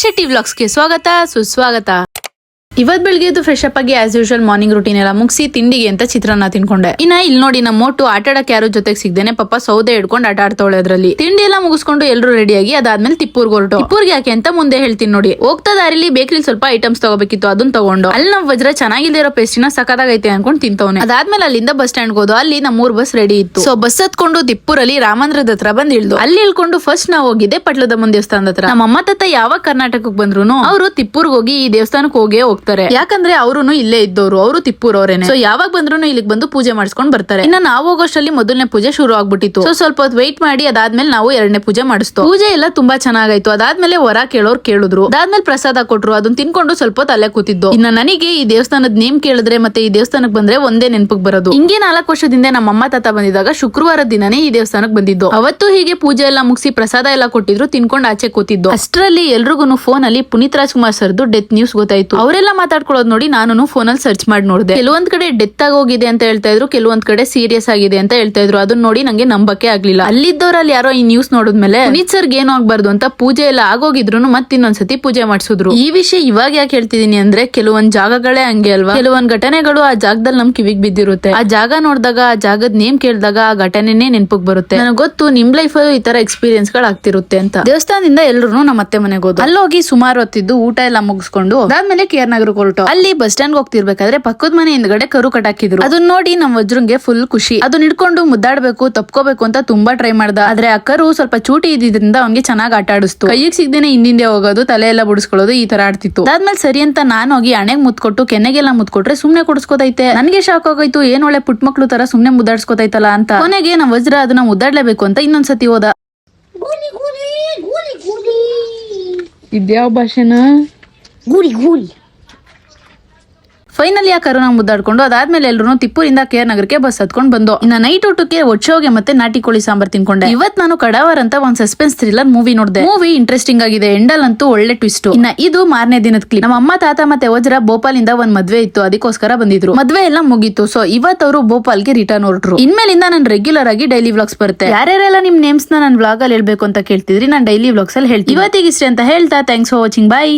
ಶೆಟ್ಟಿ ವ್ಲಾಗ್ಸ್ಗೆ ಸ್ವಾಗತ ಸುಸ್ವಾಗತ. ಇವತ್ ಬೆಳಿಗ್ಗೆ ಎದ್ದು ಫ್ರೆಶ್ ಅಪ್ ಆಗಿ ಆಸ್ ಯೂಶುವಲ್ ಮಾರ್ನಿಂಗ್ ರೂಟೀನ್ ಎಲ್ಲ ಮುಗಿಸಿ ತಿಂಡಿಗೆ ಅಂತ ಚಿತ್ರಾನ್ನ ತಿನ್ಕೊಂಡೆ. ಇನ್ನ ಇಲ್ಲಿ ನೋಡಿ ನಮ್ಮ ಮೋಟು ಆಟ ಆಡಕ್ಕೆ ಯಾರು ಜೊತೆಗೆ ಸಿಗ್ದೇನೆ ಪಾಪ ಸೌದೆ ಹಿಡ್ಕೊಂಡು ಆಟ ಆಡ್ತಾವಳೆ. ಅದ್ರಲ್ಲಿ ತಿಂಡಿ ಎಲ್ಲ ಮುಗಿಸ್ಕೊಂಡು ಎಲ್ಲರೂ ರೆಡಿಯಾಗಿ ಅದಾದ್ಮೇಲೆ ತಿಪ್ಪೂರ್ಗೆ ಹೊರಟು. ತಿಪ್ಪೂರ್ಗೆ ಯಾಕೆ ಅಂತ ಮುಂದೆ ಹೇಳ್ತೀನಿ ನೋಡಿ. ಹೋಗ್ತಾ ದಾರಿಲಿ ಬೇಕರಿ ಸ್ವಲ್ಪ ಐಟಮ್ಸ್ ತಗೋಬೇಕಿತ್ತು, ಅದನ್ನ ತಗೊಂಡು ಅಲ್ಲಿ ನಮ್ ವಜ್ರ ಚೆನ್ನಾಗಿಲ್ದಿರೋ ಪೇಸ್ಟಿನ ಸಕದಾಗೈತೆ ಅನ್ಕೊಂಡು ತಿಂತವನೆ. ಅದಾದ್ಮೇಲೆ ಅಲ್ಲಿಂದ ಬಸ್ ಸ್ಟ್ಯಾಂಡ್ ಹೋದು. ಅಲ್ಲಿ ನಮ್ಮ 3 ಬಸ್ ರೆಡಿ ಇತ್ತು. ಸೊ ಬಸ್ ಹತ್ಕೊಂಡು ತಿಪ್ಪೂರಲ್ಲಿ ರಾಮಂದ್ರದ ಹತ್ರ ಬಂದ್ ಇಳ್ದು. ಅಲ್ಲಿ ಇಳ್ಕೊಂಡು ಫಸ್ಟ್ ನಾವು ಹೋಗಿದ್ದೆ ಪಟ್ಲದಮ್ಮನ ದೇವಸ್ಥಾನದ ಹತ್ರ. ನಮ್ಮ ಅಮ್ಮ ತಾತ ಯಾವಾಗ ಕರ್ನಾಟಕಕ್ಕೆ ಬಂದ್ರು ಅವರು ತಿಪ್ಪೂರ್ಗೆ ಹೋಗಿ ಈ ದೇವಸ್ಥಾನಕ್ಕೆ ಹೋಗ್ತಾರೆ. ಯಾಕಂದ್ರೆ ಅವ್ರುನು ಇಲ್ಲೇ ಇದ್ದವ್ರು, ಅವರು ತಿಪ್ಪೂರ್ ಅವರೇನೆ. ಸೊ ಯಾವಾಗ ಬಂದ್ರು ಇಲ್ಲಿಗೆ ಬಂದು ಪೂಜೆ ಮಾಡಿಸ್ಕೊಂಡ್ ಬರ್ತಾರೆ. ಇನ್ನ ನಾವು ಹೋಗೋಷ್ಟರಲ್ಲಿ ಮೊದಲನೇ ಪೂಜೆ ಶುರು ಆಗ್ಬಿಟ್ಟಿತ್ತು. ಸೊ ಸ್ವಲ್ಪ ಹೊತ್ತು ವೆಯ್ಟ್ ಮಾಡಿ ಅದಾದ್ಮೇಲೆ ನಾವು 2ನೇ ಪೂಜೆ ಮಾಡಿಸ್ತು. ಪೂಜೆ ಎಲ್ಲ ತುಂಬಾ ಚೆನ್ನಾಗಾಯ್ತು. ಅದಾದ್ಮೇಲೆ ವರ ಕೇಳೋರು ಕೇಳಿದ್ರು. ಅದಾದ್ಮೇಲೆ ಪ್ರಸಾದ ಕೊಟ್ರು. ಅದನ್ನ ತಿನ್ಕೊಂಡು ಸ್ವಲ್ಪ ಹೊತ್ತು ಅಲ್ಲೇ ಕೂತಿದ್ದು. ಇನ್ನ ನನಗೆ ಈ ದೇವಸ್ಥಾನದ ನೇಮ್ ಕೇಳಿದ್ರೆ ಮತ್ತೆ ಈ ದೇವಸ್ಥಾನಕ್ಕೆ ಬಂದ್ರೆ ಒಂದೇ ನೆನಪಿಗೆ ಬರೋದು. ಹಿಂಗೆ 4 ವರ್ಷದಿಂದ ನಮ್ಮ ಅಮ್ಮ ತಾತ ಬಂದಿದಾಗ ಶುಕ್ರವಾರದ ದಿನನೇ ಈ ದೇವಸ್ಥಾನಕ್ಕೆ ಬಂದಿದ್ದು. ಅವತ್ತು ಹೀಗೆ ಪೂಜೆ ಎಲ್ಲ ಮುಗಿಸಿ ಪ್ರಸಾದ ಎಲ್ಲ ಕೊಟ್ಟಿದ್ರು, ತಿನ್ಕೊಂಡು ಆಚೆ ಕೂತಿದ್ದು. ಅಷ್ಟರಲ್ಲಿ ಎಲ್ರಿಗೂ ಫೋನ್ ಅಲ್ಲಿ ಪುನೀತ್ ರಾಜ್ಕುಮಾರ್ ಸರ್ದು ಡೆತ್ ನ್ಯೂಸ್ ಗೊತ್ತಾಯ್ತು. ಅವರೆಲ್ಲ ಮಾತಾಡ್ಕೊಳ್ಳೋದು ನೋಡಿ ನಾನು ಫೋನ್ ಅಲ್ಲಿ ಸರ್ಚ್ ಮಾಡಿ ನೋಡಿದೆ. ಕೆಲವೊಂದ್ ಕಡೆ ಡೆತ್ ಆಗೋಗಿದೆ ಅಂತ ಹೇಳ್ತಾ ಇದ್ರು, ಕೆಲವೊಂದ್ ಕಡೆ ಸೀರಿಯಸ್ ಆಗಿದೆ ಅಂತ ಹೇಳ್ತಾ ಇದ್ರು. ಅದನ್ನ ನೋಡಿ ನಂಗೆ ನಂಬಕ್ಕೆ ಆಗ್ಲಿಲ್ಲ. ಅಲ್ಲಿದ್ದವರಲ್ಲಿ ಯಾರೋ ಈ ನ್ಯೂಸ್ ನೋಡಿದ್ಮೇಲೆ ಪುನೀತ್ ಸರ್ಗೆ ಏನೋ ಆಗ್ಬಾರ್ದು ಅಂತ ಪೂಜೆ ಎಲ್ಲ ಆಗೋಗಿದ್ರು ಮತ್ತೆ ಇನ್ನೊಂದ್ಸತಿ ಪೂಜೆ ಮಾಡಿಸಿದ್ರು. ಈ ವಿಷಯ ಇವಾಗ ಯಾಕೆ ಹೇಳ್ತಿದೀನಿ ಅಂದ್ರೆ ಕೆಲವೊಂದ್ ಜಾಗಗಳೇ ಹಂಗೆ ಅಲ್ವಾ. ಕೆಲವೊಂದ್ ಘಟನೆಗಳು ಆ ಜಾಗದಲ್ಲಿ ನಮ್ ಕಿವಿಗ್ ಬಿದ್ದಿರುತ್ತೆ. ಆ ಜಾಗ ನೋಡಿದಾಗ, ಆ ಜಾಗದ ನೇಮ್ ಕೇಳಿದಾಗ ಆ ಘಟನೆನೇ ನೆನಪಿಗೆ ಬರುತ್ತೆ. ನನಗೆ ಗೊತ್ತು ನಿಮ್ ಲೈಫ್ ಅಲ್ಲಿ ಈ ತರ ಎಕ್ಸ್ಪೀರಿಯನ್ಸ್ ಗಳು ಆಗ್ತಿರುತ್ತೆ ಅಂತ. ದೇವಸ್ಥಾನದಿಂದ ಎಲ್ಲರೂ ನಮ್ಮ ಅತ್ತೆ ಮನೆಗೆ ಹೋದ್ರು. ಅಲ್ಲಿ ಹೋಗಿ ಸುಮಾರು ಹೊತ್ತಿದ್ದು ಊಟ ಎಲ್ಲ ಮುಗಿಸ್ಕೊಂಡು ಅದಾದ್ಮೇಲೆ KR ನಗರಕ್ಕೆ ಹೊರಟು. ಅಲ್ಲಿ ಬಸ್ ಸ್ಟ್ಯಾಂಡ್ ಹೋಗ್ತಿರ್ಬೇಕಾದ್ರೆ ಪಕ್ಕದ ಮನೆ ಹಿಂದ್ಗಡೆ ಕರು ಕಟ್ಟಾಕಿದ್ರು. ಅದನ್ನ ನೋಡಿ ನಮ್ ವಜ್ರಂಗೆ ಫುಲ್ ಖುಷಿ. ಅದನ್ನ ಹಿಡ್ಕೊಂಡು ಮುದ್ದಾಡ್ಬೇಕು, ತಪ್ಕೋಬೇಕು ಅಂತ ತುಂಬಾ ಟ್ರೈ ಮಾಡ್ದ. ಆದ್ರೆ ಆ ಕರು ಸ್ವಲ್ಪ ಚೂಟಿ ಇದ್ದಿದ್ರಿಂದ ಅವ್ನಿಗೆ ಚೆನ್ನಾಗಿ ಆಟ ಆಡಿಸ್ತು. ಕೈಗೆ ಸಿಗ್ದೇನೆ ಹಿಂದಿಂದೆ ಹೋಗೋದು, ತಲೆ ಎಲ್ಲ ಬುಡಿಸ್ಕೊಳ್ಳೋದು, ಈ ತರ ಆಡ್ತಿತ್ತು. ಅದಾದ್ಮೇಲೆ ಸರಿ ಅಂತ ನಾನು ಹೋಗಿ ಹಣೆಗೆ ಮುತ್ಕೊಟ್ಟು ಕೆನ್ನೆಗೆಲ್ಲ ಮುತ್ಕೊಟ್ರೆ ಸುಮ್ನೆ ಕುಡಿಸ್ಕೋತೈತೆ. ನನ್ಗೆ ಶಾಕ್ ಆಗೋಯ್ತು, ಏನ್ ಒಳ್ಳೆ ಪುಟ್ ಮಕ್ಳು ತರ ಸುಮ್ನೆ ಮುದ್ದಾಡ್ಸ್ಕೋತೈತಲ್ಲ ಅಂತ. ಕೊನೆಗೆ ನಮ್ ವಜ್ರ ಅದನ್ನ ಮುದ್ದಾಡ್ಲೇಬೇಕು ಅಂತ ಇನ್ನೊಂದ್ಸತಿ ಹೋದ. ಇದ್ಯಾವ ಭಾಷೆನ ಗೂಳಿ ಗೂಳಿ. ಫೈನಲಿ ಆ ಕರುನ ಮುದ್ದಾಡ್ಕೊಂಡು ಅದಾದ್ಮೇಲೆ ಎಲ್ಲರೂ ತಿಪ್ಪೂರಿಂದ KR ನಗರಕ್ಕೆ ಬಸ್ ಹತ್ಕೊಂಡು ಬಂದು. ಇನ್ನ ನೈಟ್ ಊಟಕ್ಕೆ ಒಚ್ಚೋಗೆ ಮತ್ತೆ ನಾಟಿ ಕೋಳಿ ಸಾಂಬಾರ್ ತಿನ್ಕೊಂಡೆ. ಇವತ್ ನಾನು ಕಡಾವರ್ ಅಂತ ಒಂದ್ ಸಸ್ಪೆನ್ಸ್ ಥ್ರಿಲ್ಲರ್ ಮೂವಿ ನೋಡಿದೆ. ಮೂವಿ ಇಂಟ್ರೆಸ್ಟಿಂಗ್ ಆಗಿದೆ. ಎಂಡಲ್ ಅಂತೂ ಒಳ್ಳೆ ಟ್ವಿಸ್ಟ್. ಇನ್ನ ಇದು ಮಾರನೇ ದಿನದ ಕ್ಲಿಪ್. ನಮ್ಮ ಅಮ್ಮ ತಾತ ಮತ್ತೆ ವಜ್ರ ಭೋಪಾಲಿಂದ ಒಂದ್ ಮದ್ವೆ ಇತ್ತು, ಅದಕ್ಕೋಸ್ಕರ ಬಂದಿದ್ರು. ಮದ್ವೆ ಎಲ್ಲ ಮುಗೀತು. ಸೊ ಇವತ್ ಅವರು ಭೋಪಾಲ್ಗೆ ರಿಟರ್ನ್ ಹೊರಟ್ರು. ಇನ್ಮೇಲಿಂದ ನಾನು ರೆಗ್ಯುಲರ್ ಆಗಿ ಡೈಲಿ ವ್ಲಾಗ್ಸ್ ಬರುತ್ತೆ. ಯಾರ್ಯಾರೆಲ್ಲ ನಿಮ್ ನೇಮ್ಸ್ ನ ನಾನು ವ್ಲಾಗ್ ಅಲ್ಲಿ ಹೇಳ್ಬೇಕು ಅಂತ ಕೇಳ್ತಿದ್ರಿ, ನಾನು ಡೈಲಿ ವ್ಲಾಗ್ಸ್ ಅಲ್ಲಿ ಹೇಳ್ತೀನಿ. ಇವತ್ತಿಗೆ ಇಷ್ಟೇ ಅಂತ ಹೇಳ್ತಾ ಥ್ಯಾಂಕ್ಸ್ ಫಾರ್ ವಾಚಿಂಗ್. ಬಾಯ್.